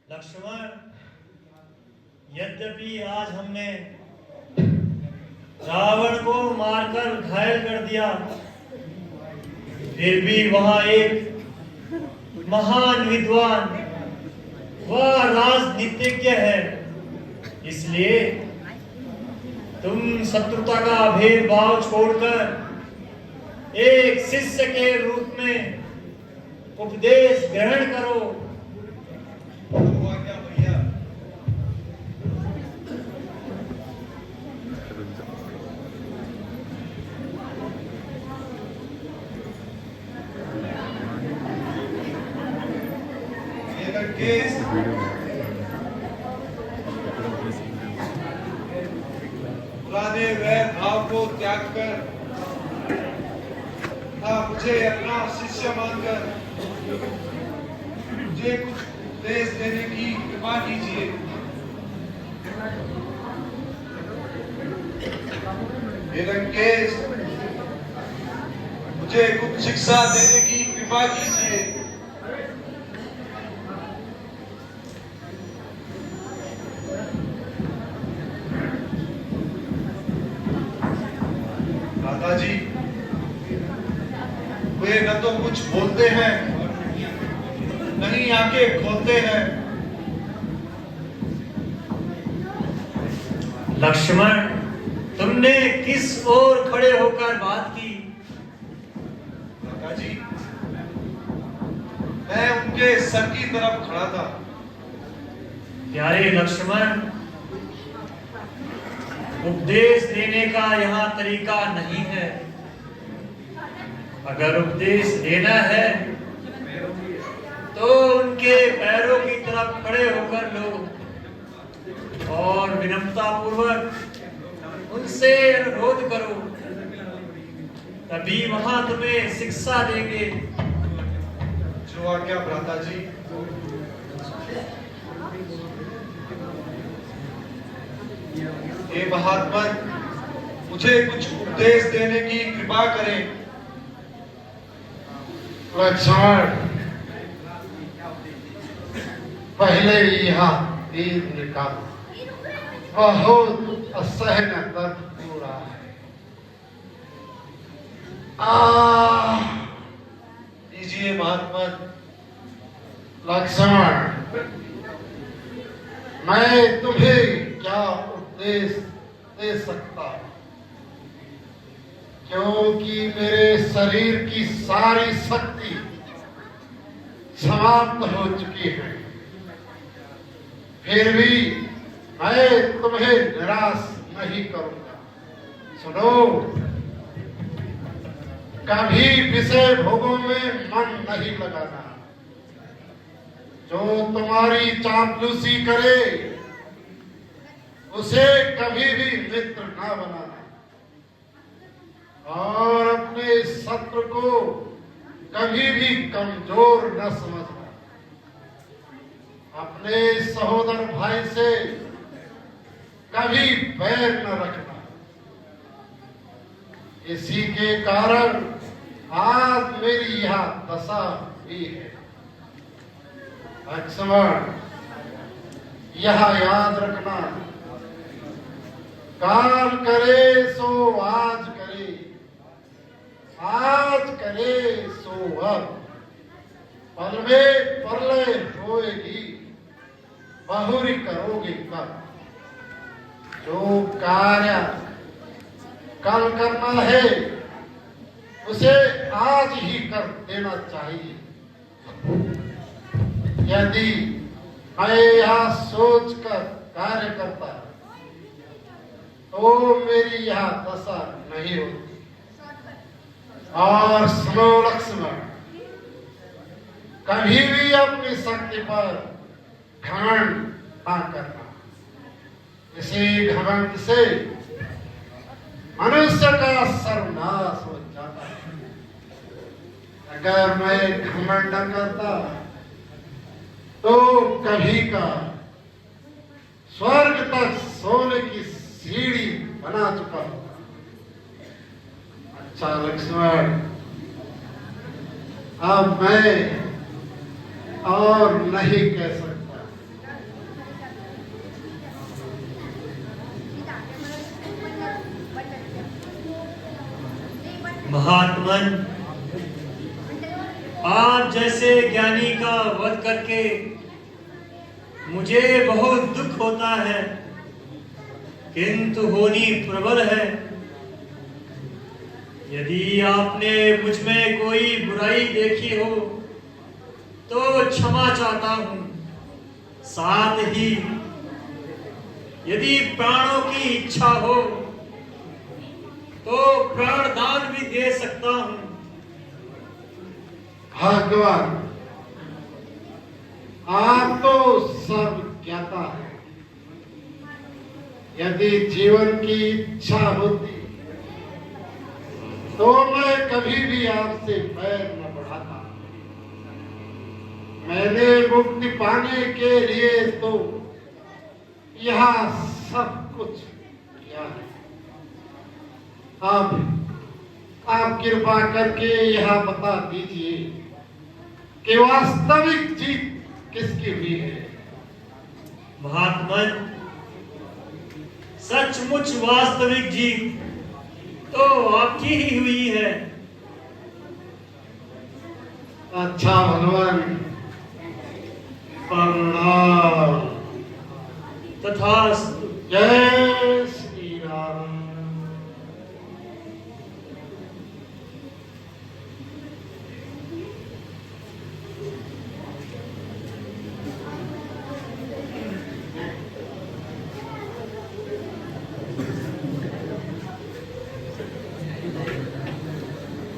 लक्ष्मण, यद्यपि आज हमने रावण को मारकर घायल कर दिया, फिर भी वहां एक महान विद्वान व राजनीतिज्ञ है। इसलिए तुम शत्रुता का भेदभाव छोड़कर एक शिष्य के रूप में उपदेश ग्रहण करो। पुराने वैर भाव को त्याग कर मुझे अपना शिष्य मानकर मुझे कुछ उपदेश देने की कृपा कीजिए। निरंकेश, मुझे कुछ शिक्षा देने की कृपा कीजिए। दादाजी, वे न तो कुछ बोलते हैं, नहीं आंखें खोलते हैं। लक्ष्मण, तुमने किस ओर खड़े होकर बात की? दादाजी, मैं उनके सर की तरफ खड़ा था। प्यारे लक्ष्मण, उपदेश देने का यहाँ तरीका नहीं है। अगर उपदेश देना है तो उनके पैरों की तरफ खड़े होकर लो और विनम्रता पूर्वक उनसे अनुरोध करो, तभी वहां तुम्हें शिक्षा देंगे। जो आज्ञा भ्राता जी। हे महात्मन, मुझे कुछ उपदेश देने की कृपा करें। लक्ष्मण, पहले यह तीर निकाल, बहुत असहन दर्द हो रहा है। दीजिए महात्मन। लक्ष्मण, मैं तुम्हें क्या उपदेश दे सकता हूं, क्योंकि मेरे शरीर की सारी शक्ति समाप्त हो चुकी है। फिर भी मैं तुम्हें निराश नहीं करूंगा। सुनो, कभी विषय भोगों में मन नहीं लगाना। जो तुम्हारी चापलूसी करे उसे कभी भी मित्र ना बनाना, और अपने शत्रु को कभी भी कमजोर न समझना। अपने सहोदर भाई से कभी बैर न रखना। इसी के कारण आज मेरी यह दशा हुई है। लक्ष्मण, यह याद रखना, काल करे सो आज करे, आज करे सो अब, पल में प्रलय होएगी, बहुरी करोगे कब। जो कार्य कल करना है उसे आज ही कर देना चाहिए। यदि मैं यह सोचकर कार्य करता तो मेरी यह दशा नहीं होती। और सुनो लक्ष्मण, कभी भी अपनी शक्ति पर घमंड ना करना। इसी घमंड से मनुष्य का सर्वनाश हो जाता है। अगर मैं घमंड न करता तो कभी का स्वर्ग तक सोने की सीढ़ी बना चुका होगा। अच्छा लक्ष्मण, अब मैं और नहीं कह सकता। महात्मन, आप जैसे ज्ञानी का वध करके मुझे बहुत दुख होता है, किंतु होनी प्रबल है। यदि आपने मुझ में कोई बुराई देखी हो तो क्षमा चाहता हूं। साथ ही यदि प्राणों की इच्छा हो तो प्राण दान भी दे सकता हूं। भगवान, आप तो सब ज्ञाता है। यदि जीवन की इच्छा होती तो मैं कभी भी आपसे पैर न बढ़ाता। मैंने मुक्ति पाने के लिए तो यह सब कुछ किया है। अब आप कृपा करके यह बता दीजिए कि वास्तविक जीत किसकी हुई है? महात्मन, सचमुच वास्तविक जीत तो आपकी ही हुई है। अच्छा भगवान, प्रणाम। तथास्तु।